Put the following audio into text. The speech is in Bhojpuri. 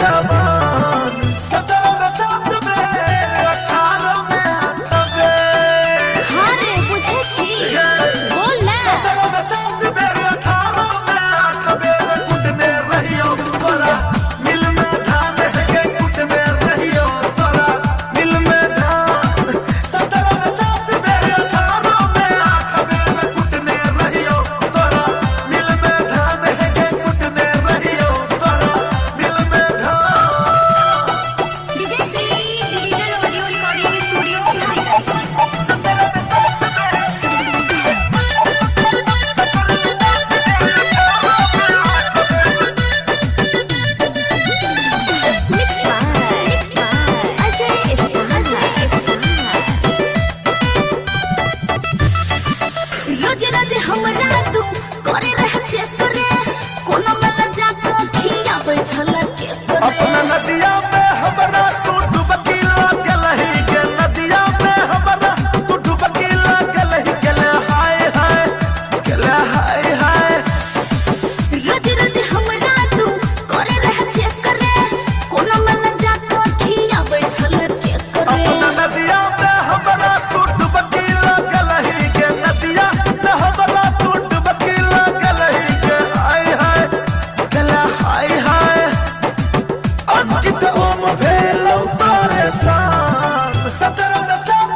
जवान 17 में 7 में 18 में 8 में हाँ रे बुझे छी बोल ना 17 में 7 में 18 में 8 में कुटने रहियो तोरा मिल में धान के कुटने रहियो तोरा मिल में धान 17 में 7 में 18 में 8 में कुटने रहियो तोरा मिल में धान के कुटने रहियो तोरा मिल में धान DJ C digital audio recording studio mix by Ajay रोज रोज हमरा तू करे रह छे करे कोनो मला जाको खियाबै छलक के करे अपना नदिया में हमरा तू डुबकी लागलही के नदिया में हमरा तू डुबकी लागलही के हाय हाय के हाय हाय रोज रोज हमरा तू करे रह छे करे कोनो मला जाको खियाबै छलक के करे अपना नदिया में हमरा तू डुबकी लागलही के नदिया में हमरा तू डुबकी लागलही के हाय हाय के हाय हाय अंकित ओम भेलौ परेशान 17 में 7